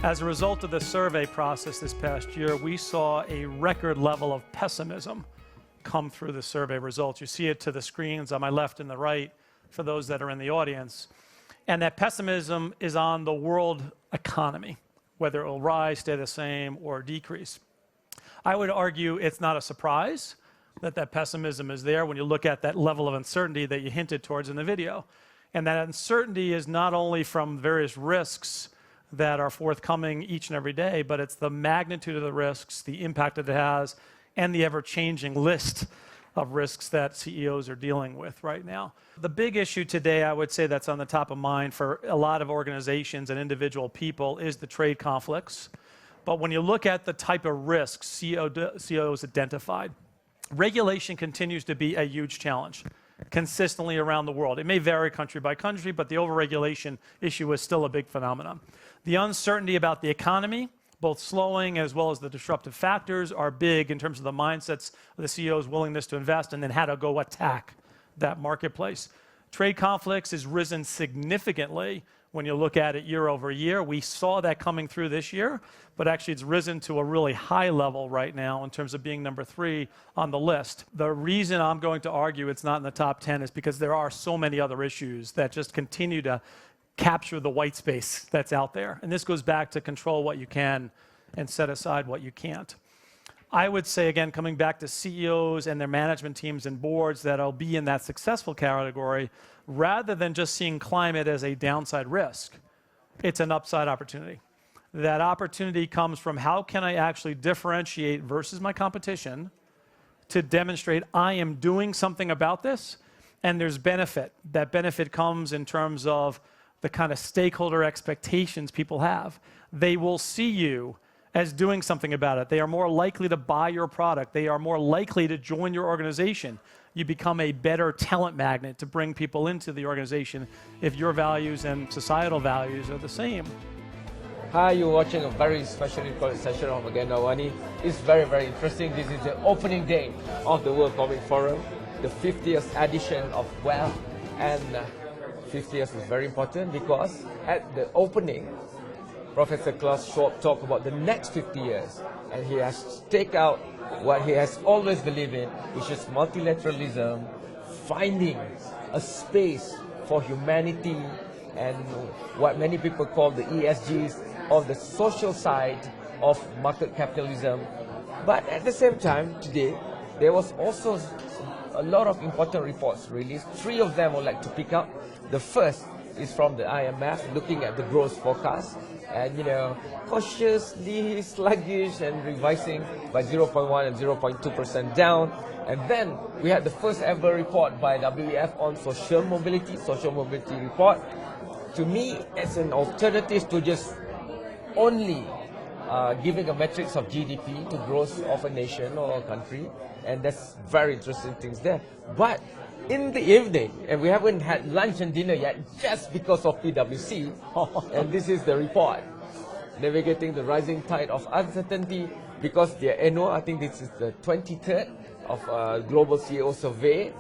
As a result of the survey process this past year, we saw a record level of pessimism come through the survey results. You see it to the screens on my left and the right for those that are in the audience. And that pessimism is on the world economy, whether it will rise, stay the same, or decrease. I would argue it's not a surprise that that pessimism is there when you look at that level of uncertainty that you hinted towards in the video. And that uncertainty is not only from various risks that are forthcoming each and every day, but it's the magnitude of the risks, the impact that it has, and the ever-changing list of risks that CEOs are dealing with right now. The big issue today, I would say, that's on the top of mind for a lot of organizations and individual people is the trade conflicts. But when you look at the type of risks CEOs identified, regulation continues to be a huge challenge consistently around the world. It may vary country by country, but the overregulation issue is still a big phenomenon. The uncertainty about the economy, both slowing as well as the disruptive factors, are big in terms of the mindsets of the CEO's willingness to invest and then how to go attack that marketplace. Trade conflicts has risen significantly when you look at it year over year. We saw that coming through this year, but actually it's risen to a really high level right now in terms of being number 3 on the list. The reason I'm going to argue it's not in the top 10 is because there are so many other issues that just continue to capture the white space that's out there. And this goes back to control what you can and set aside what you can't. I would say, again, coming back to CEOs and their management teams and boards that'll be in that successful category, rather than just seeing climate as a downside risk, it's an upside opportunity. That opportunity comes from how can I actually differentiate versus my competition to demonstrate I am doing something about this, and there's benefit. That benefit comes in terms of the kind of stakeholder expectations people have. They will see you as doing something about it. They are more likely to buy your product. They are more likely to join your organization. You become a better talent magnet to bring people into the organization if your values and societal values are the same. Hi, you're watching a very special recorded session of Agenda AWANI. It's very, very interesting. This is the opening day of the World Economic Forum, the 50th edition of WEF. And 50th is very important because at the opening, Professor Klaus Schwab talked about the next 50 years, and he has taken out what he has always believed in, which is multilateralism, finding a space for humanity, and what many people call the ESGs, of the social side of market capitalism. But at the same time, today, there was also a lot of important reports released. 3 of them I would like to pick up. The first is from the IMF, looking at the growth forecast, and cautiously sluggish and revising by 0.1 and 0.2% down. And then we had the first ever report by WEF on social mobility report. To me, it's an alternative to just only giving a metrics of GDP to growth of a nation or a country, and that's very interesting things there. But in the evening, and we haven't had lunch and dinner yet just because of PwC, and this is the report, Navigating the Rising Tide of Uncertainty, because their annual, I think this is the 23rd of Global CEO Survey,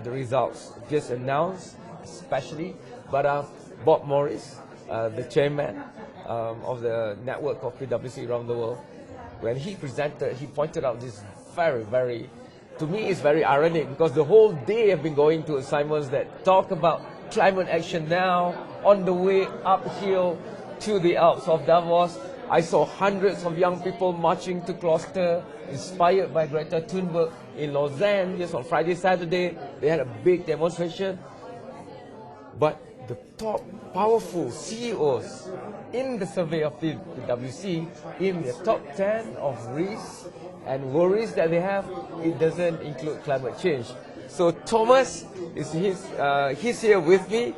the results just announced, especially, but Bob Morris, the chairman of the network of PwC around the world, when he presented, he pointed out this very, to me, it's very ironic because the whole day I've been going to assignments that talk about climate action now, on the way uphill to the Alps of Davos. I saw hundreds of young people marching to Gloucester, inspired by Greta Thunberg in Lausanne just on Friday, Saturday. They had a big demonstration. But the top powerful CEOs in the survey of the PwC, in the top 10 of risks and worries that they have, it doesn't include climate change. So Thomas is he's here with me.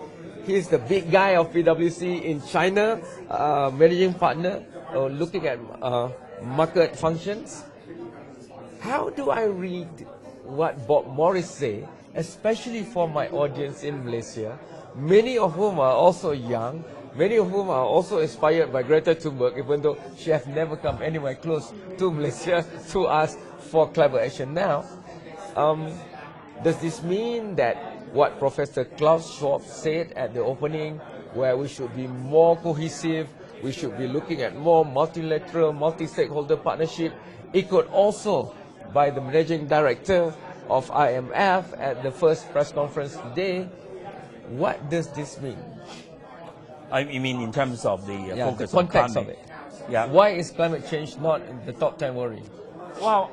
He's the big guy of PwC in China, managing partner, looking at market functions. How do I read what Bob Morris say, especially for my audience in Malaysia, many of whom are also young, many of whom are also inspired by Greta Thunberg, even though she has never come anywhere close to Malaysia to ask for climate action now. Does this mean that what Professor Klaus Schwab said at the opening, where we should be more cohesive, We should be looking at more multilateral, multi-stakeholder partnership. It could also, by the managing director of IMF at the first press conference today. What does this mean? You mean in terms of the focus the context on of climate? it. Yeah. Why is climate change not in the top 10 worry? Well,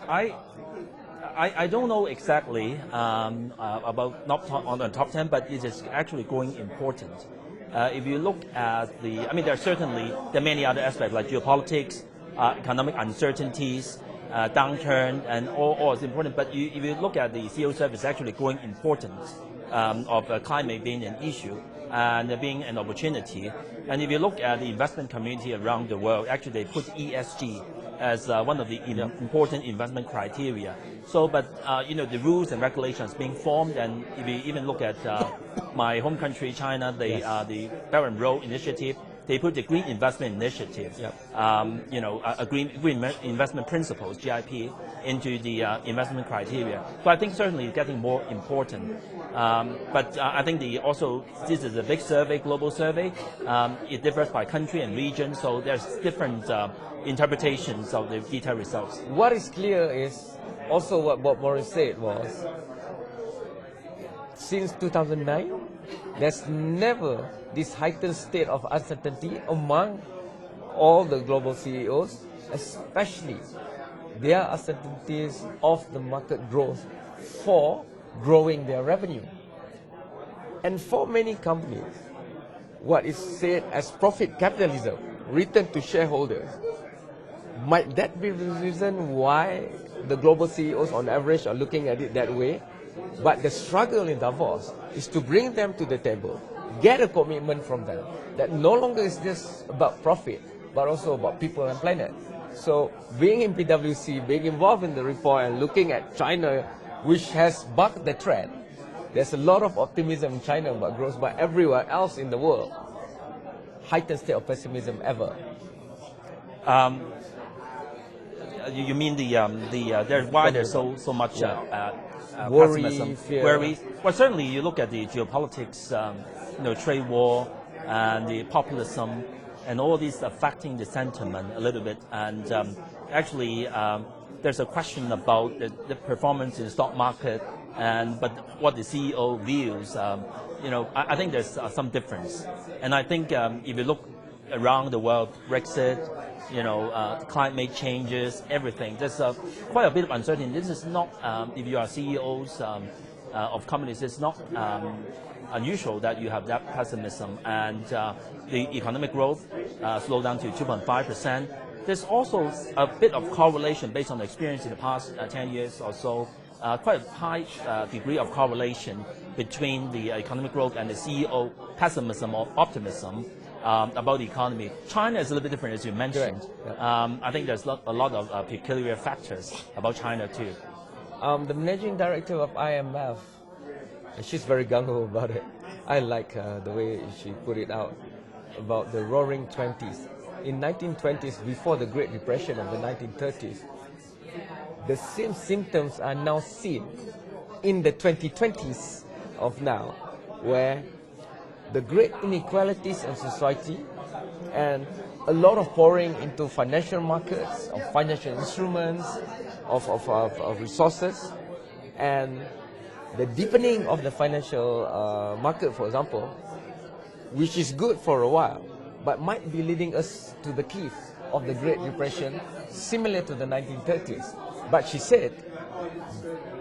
I don't know exactly about not on the top 10, but it is actually growing important. If you look at there are many other aspects like geopolitics, economic uncertainties, downturn, and all is important. But if you look at the CEO service, actually growing importance of climate being an issue and being an opportunity. And if you look at the investment community around the world, actually they put ESG as one of the important investment criteria. So, but the rules and regulations being formed, and if you even look at my home country, China, the Belt and Road Initiative, they put the Green Investment Initiative, green investment principles (GIP) into the investment criteria. So I think certainly it's getting more important. But I think this is a big survey, global survey. It differs by country and region, so there's different interpretations of the detailed results. What is clear is also what Bob Morris said was, since 2009, there's never this heightened state of uncertainty among all the global CEOs, especially their uncertainties of the market growth for growing their revenue. And for many companies, what is said as profit capitalism, return to shareholders, might that be the reason why the global CEOs on average are looking at it that way? But the struggle in Davos is to bring them to the table, get a commitment from them that no longer is just about profit, but also about people and planet. So being in PwC, being involved in the report and looking at China, which has bucked the trend, there's a lot of optimism in China about growth, but everywhere else in the world, heightened state of pessimism ever. You mean there's so much worry, pessimism, fear. worry? Well, certainly you look at the geopolitics, trade war, and the populism, and all these affecting the sentiment a little bit. And there's a question about the performance in the stock market, but what the CEO views. I think there's some difference. And I think if you look around the world, Brexit, climate changes, everything. There's quite a bit of uncertainty. This is not, if you are CEOs of companies, it's not unusual that you have that pessimism. And the economic growth slowed down to 2.5%. There's also a bit of correlation based on the experience in the past 10 years or so, quite a high degree of correlation between the economic growth and the CEO pessimism or optimism about the economy. China is a little bit different, as you mentioned. I think there's a lot of peculiar factors about China too. The managing director of IMF, she's very gung-ho about it. I like the way she put it out about the roaring 20s. In 1920s, before the Great Depression of the 1930s, the same symptoms are now seen in the 2020s of now, where the great inequalities in society and a lot of pouring into financial markets, of financial instruments, of resources, and the deepening of the financial market, for example, which is good for a while, but might be leading us to the cliff of the Great Depression, similar to the 1930s. But she said,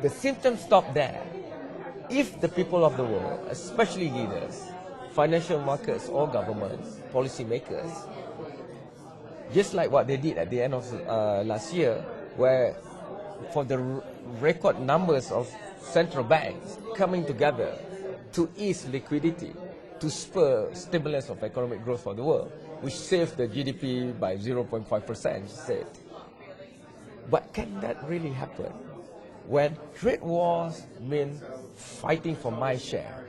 the symptoms stop there. If the people of the world, especially leaders, financial markets or governments, policymakers, just like what they did at the end of last year, where for the record numbers of central banks coming together to ease liquidity, to spur stimulus of economic growth for the world, which saved the GDP by 0.5%, she said. But can that really happen when trade wars mean fighting for my share?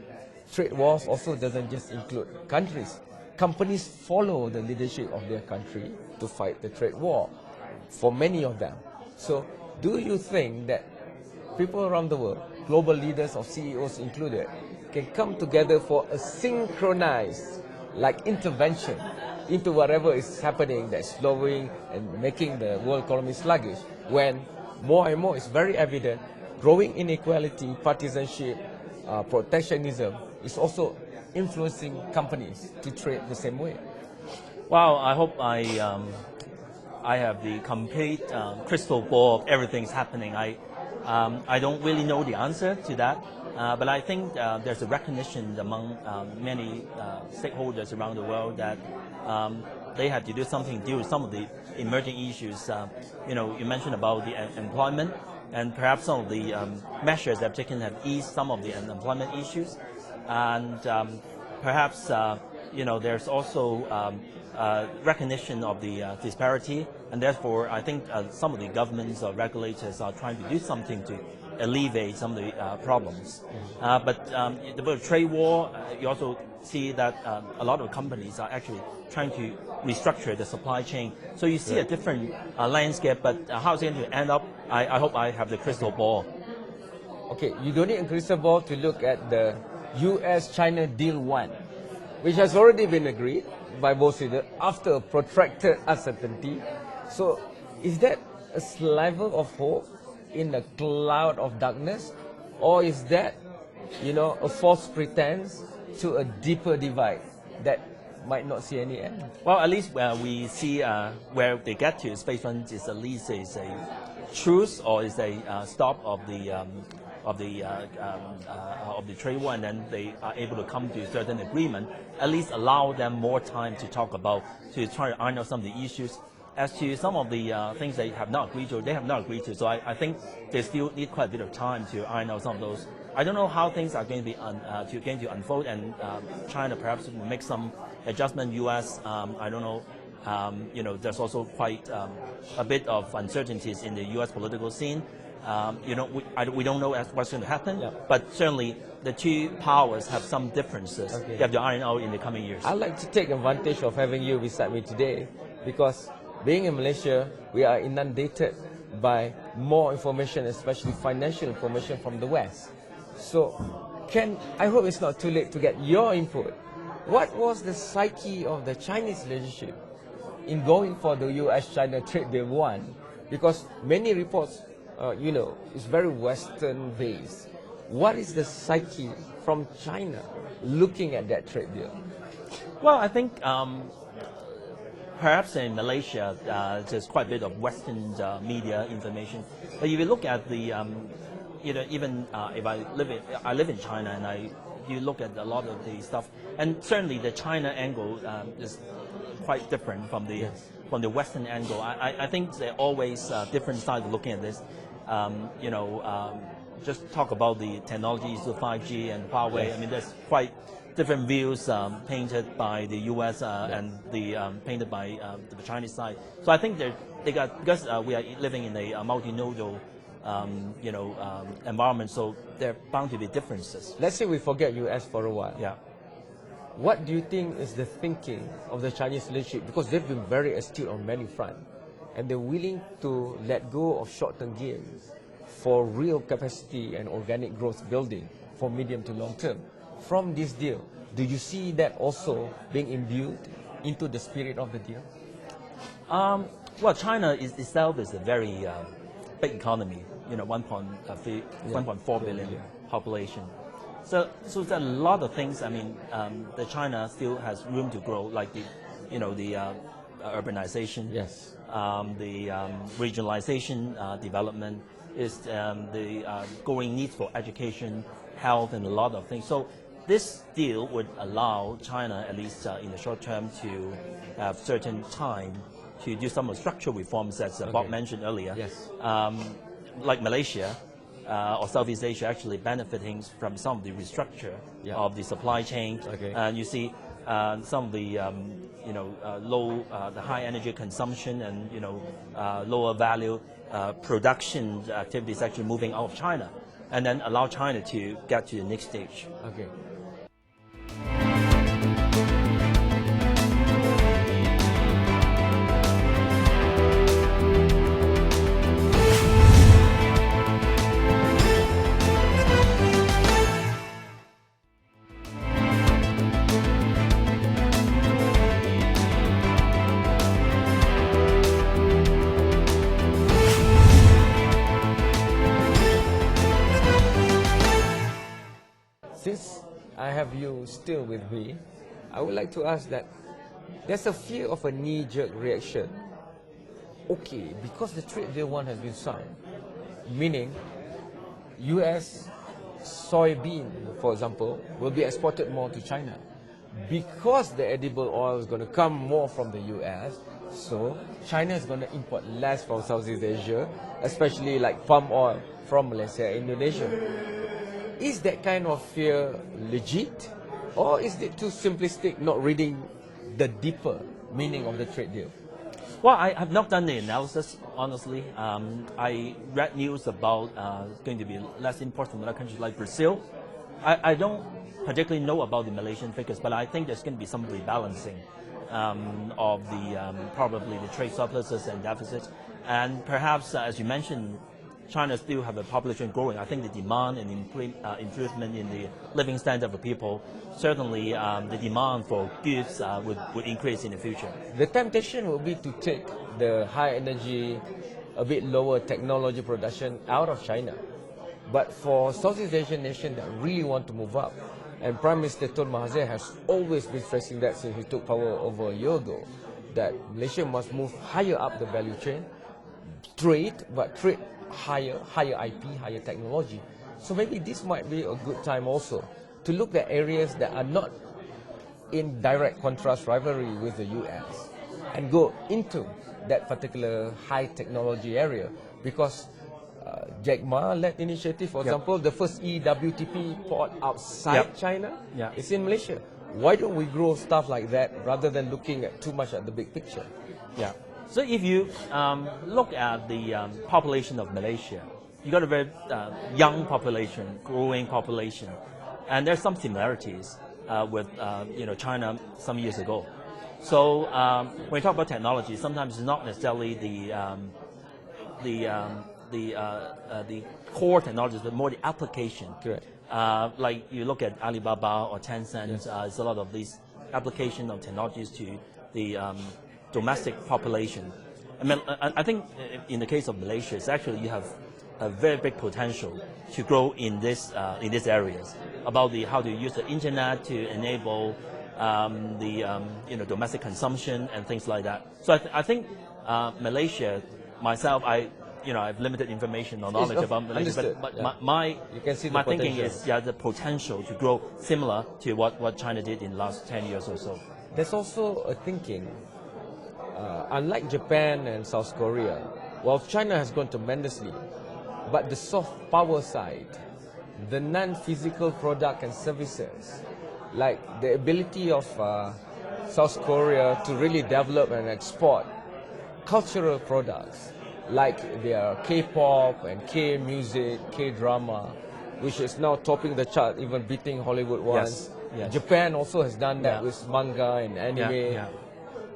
Trade wars also doesn't just include countries. Companies follow the leadership of their country to fight the trade war, for many of them. So do you think that people around the world, global leaders or CEOs included, can come together for a synchronized intervention into whatever is happening that's slowing and making the world economy sluggish, when more and more it's very evident growing inequality, partisanship, protectionism is also influencing companies to trade the same way? Well, I hope I have the complete crystal ball of everything's happening. I don't really know the answer to that, but I think there's a recognition among many stakeholders around the world that they have to do something to deal with some of the emerging issues. You mentioned about the employment, and perhaps some of the measures that have taken have eased some of the unemployment issues, and perhaps there's also recognition of the disparity, and therefore I think some of the governments or regulators are trying to do something to alleviate some of the problems. But the trade war, you also see that a lot of companies are actually trying to restructure the supply chain. So you see a different landscape, but how it's going to end up, I hope I have the crystal ball. Okay, you don't need a crystal ball to look at the US-China Deal 1, which has already been agreed by both leaders after a protracted uncertainty. So is that a sliver of hope in a cloud of darkness, or is that, a false pretense to a deeper divide that might not see any end? Well, at least we see where they get to. Space One is at least is a truce or is a stop of the trade war, and then they are able to come to a certain agreement. At least allow them more time to talk about, to try to iron out some of the issues. As to some of the things they have not agreed to, So I think they still need quite a bit of time to iron out some of those. I don't know how things are going to be going to unfold, and China perhaps will make some adjustment. U.S. I don't know. There's also quite a bit of uncertainties in the U.S. political scene. We don't know what's going to happen, but certainly the two powers have some differences. Okay. You have to iron out in the coming years. I'd like to take advantage of having you beside me today, because being in Malaysia, we are inundated by more information, especially financial information from the West. So, I hope it's not too late to get your input. What was the psyche of the Chinese leadership in going for the US-China Trade Deal 1? Because many reports, is very Western based. What is the psyche from China looking at that trade deal? Well, I think perhaps in Malaysia, there's quite a bit of Western media information. But if you look at the, even if I live in China, and you look at a lot of the stuff, and certainly the China angle is quite different from the Western angle. I think there are always different sides of looking at this. Just talk about the technologies of 5G and Huawei. I mean, there's quite different views painted by the U.S. And painted by the Chinese side. So I think because we are living in a multinodal environment, so there are bound to be differences. Let's say we forget U.S. for a while. Yeah. What do you think is the thinking of the Chinese leadership? Because they've been very astute on many fronts, and they're willing to let go of short-term gains for real capacity and organic growth building for medium to long term. From this deal, do you see that also being imbued into the spirit of the deal? Well, China itself is a very big economy, 1.4 billion population. So there are a lot of things. I mean, the China still has room to grow, like the urbanization, Yes. the regionalization development, is the growing needs for education, health, and a lot of things. So this deal would allow China, at least in the short term, to have certain time to do some of the structural reforms that Bob mentioned earlier. Yes. Like Malaysia or Southeast Asia actually benefiting from some of the restructure of the supply chain. Okay. And you see some of the the high energy consumption and lower value production activities actually moving out of China, and then allow China to get to the next stage. Okay. I have you still with me, I would like to ask that there's a fear of a knee-jerk reaction. Okay, because the trade deal one has been signed, meaning US soybean, for example, will be exported more to China. Because the edible oil is going to come more from the US, so China is going to import less from Southeast Asia, especially like palm oil from Malaysia and Indonesia. Is that kind of fear legit, or is it too simplistic, not reading the deeper meaning of the trade deal? Well, I have not done the analysis, honestly. I read news about going to be less imports from other countries like Brazil. I don't particularly know about the Malaysian figures, but I think there's going to be some rebalancing of the probably the trade surpluses and deficits. And perhaps, as you mentioned, China still have a population growing. I think the demand and improvement in the living standard of people, certainly the demand for goods would increase in the future. The temptation will be to take the high energy, a bit lower technology production out of China. But for Southeast Asian nations that really want to move up, and Prime Minister Tun Mahathir has always been stressing that since he took power over a year ago, that Malaysia must move higher up the value chain, trade higher IP, higher technology. So maybe this might be a good time also to look at areas that are not in direct contrast rivalry with the US and go into that particular high technology area, because Jack Ma-led initiative, for example, the first EWTP port outside China is in Malaysia. Why don't we grow stuff like that rather than looking at too much at the big picture? Yeah. So if you look at the population of Malaysia, you got a very young population, growing population, and there's some similarities with China some years ago. So when we talk about technology, sometimes it's not necessarily the core technologies, but more the application. Correct. Like you look at Alibaba or Tencent, there's a lot of these application of technologies to the domestic population. I mean, I think in the case of Malaysia, it's actually you have a very big potential to grow in these areas about how to use the internet to enable domestic consumption and things like that. So I think Malaysia, myself, I have limited information or knowledge about Malaysia, but my thinking is the potential to grow similar to what China did in the last 10 years or so. There's also a thinking, unlike Japan and South Korea, while China has grown tremendously, but the soft power side, the non-physical product and services, like the ability of South Korea to really develop and export cultural products, like their K-pop and K-music, K-drama, which is now topping the chart, even beating Hollywood ones. Yes. Japan also has done that with manga and anime. Yeah.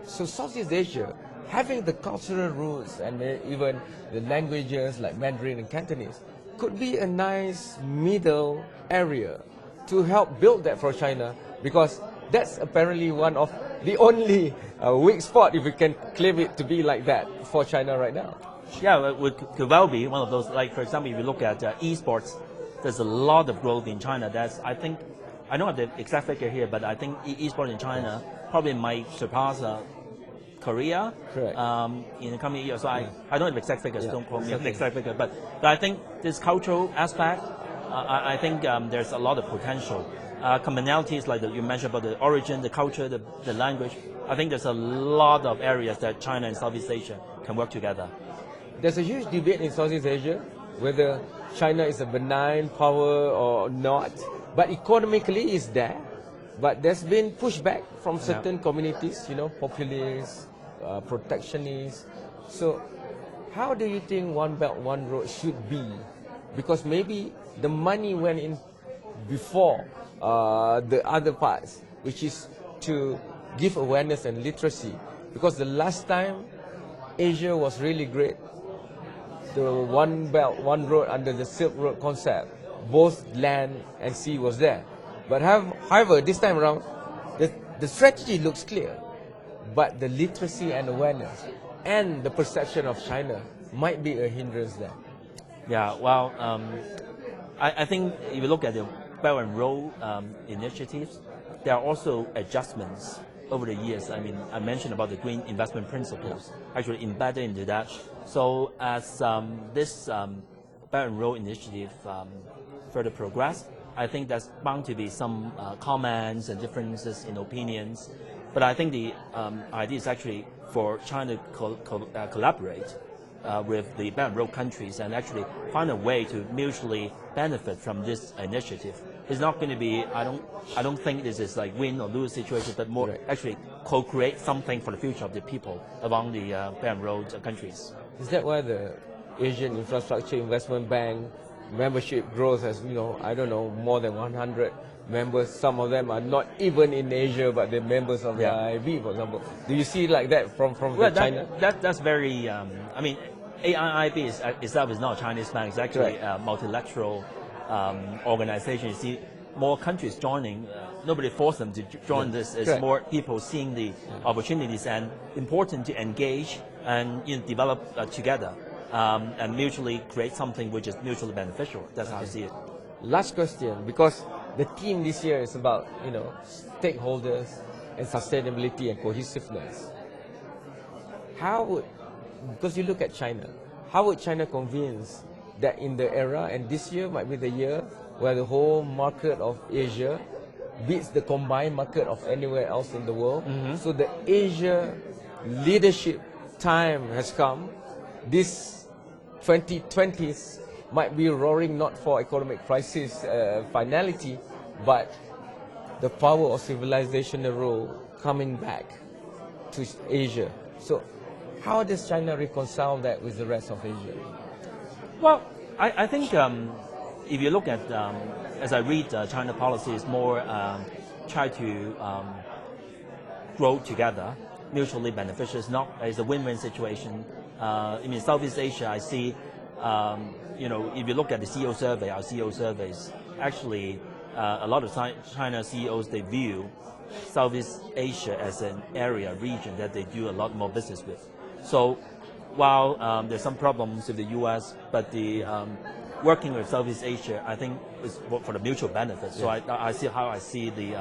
So Southeast Asia, having the cultural roots and even the languages like Mandarin and Cantonese, could be a nice middle area to help build that for China, because that's apparently one of the only weak spot, if we can claim it to be like that, for China right now. Yeah, it could well be one of those. Like, for example, if you look at esports, there's a lot of growth in China. I don't have the exact figure here, but I think esports in China probably might surpass Korea in the coming years. So I don't have exact figures, don't quote me on the exact figure. But I think this cultural aspect, I think there's a lot of potential. Commonalities like you mentioned about the origin, the culture, the language. I think there's a lot of areas that China and Southeast Asia can work together. There's a huge debate in Southeast Asia whether China is a benign power or not. But economically it's there. But there's been pushback from certain communities, populists, protectionists. So how do you think One Belt, One Road should be? Because maybe the money went in before the other parts, which is to give awareness and literacy. Because the last time Asia was really great, the One Belt, One Road under the Silk Road concept, both land and sea was there. But however, this time around, the strategy looks clear, but the literacy and awareness and the perception of China might be a hindrance there. Yeah, well, I think if you look at the Belt and Road initiatives, there are also adjustments over the years. I mean, I mentioned about the green investment principles actually embedded into that. So as this Belt and Road initiative further progress, I think there's bound to be some comments and differences in opinions. But I think the idea is actually for China to collaborate with the Belt and Road countries and actually find a way to mutually benefit from this initiative. It's not going to be, I don't think this is like win or lose situation, but more actually co-create something for the future of the people among the Belt and Road countries. Is that why the Asian Infrastructure Investment Bank membership growth has, I don't know, more than 100 members? Some of them are not even in Asia, but they're members of the IIB, for example. Do you see like that from China? That's very, I mean, AIIB itself is not a Chinese bank. It's actually a multilateral organization. You see more countries joining. Nobody forced them to join this. It's more people seeing the opportunities and important to engage and develop together and mutually create something which is mutually beneficial. That's how I see it. Last question, because the theme this year is about stakeholders and sustainability and cohesiveness. Because you look at China, how would China convince that in the era, and this year might be the year where the whole market of Asia beats the combined market of anywhere else in the world? So the Asia leadership time has come. This 2020s might be roaring not for economic crisis finality, but the power of civilizational role coming back to Asia. So how does China reconcile that with the rest of Asia? Well, I think if you look at, as I read China policy, is more try to grow together, mutually beneficial. It's a win-win situation. I mean, Southeast Asia, I see, if you look at the CEO survey, our CEO surveys, actually a lot of China CEOs, they view Southeast Asia as an area, region that they do a lot more business with. So while there's some problems with the U.S., but the working with Southeast Asia, I think is for the mutual benefit. So I see the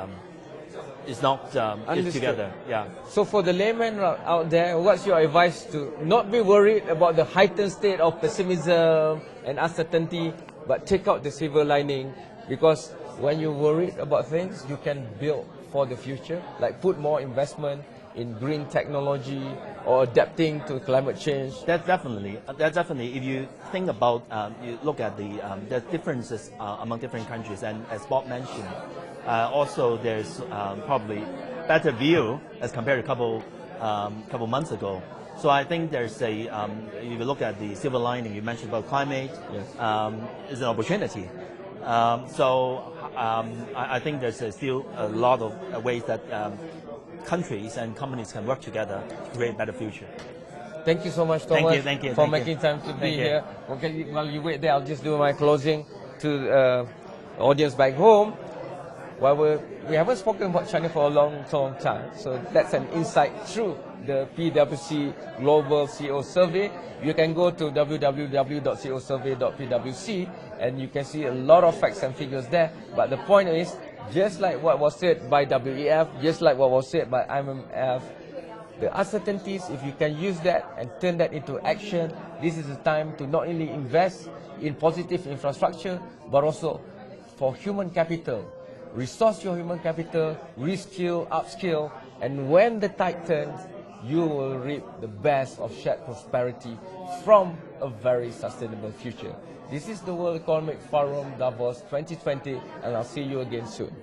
it's not it's together. Yeah. So for the layman out there, what's your advice to not be worried about the heightened state of pessimism and uncertainty, but take out the silver lining? Because when you're worried about things, you can build for the future, like put more investment in green technology or adapting to climate change. That's definitely. If you think about, you look at the differences among different countries, and as Bob mentioned, also there's probably better view as compared to a couple months ago. So I think there's if you look at the silver lining you mentioned about climate, is an opportunity. I think there's still a lot of ways that countries and companies can work together to create a better future. Thank you so much, Thomas, for making time to be here. Okay, while you wait there, I'll just do my closing to the audience back home. Well, we haven't spoken about China for a long time, so that's an insight through the PwC Global CEO Survey. You can go to www.cosurvey.pwc and you can see a lot of facts and figures there. But the point is, just like what was said by WEF, just like what was said by IMF, the uncertainties, if you can use that and turn that into action, this is the time to not only invest in positive infrastructure, but also for human capital. Resource your human capital, reskill, upskill, and when the tide turns, you will reap the best of shared prosperity from a very sustainable future. This is the World Economic Forum Davos 2020, and I'll see you again soon.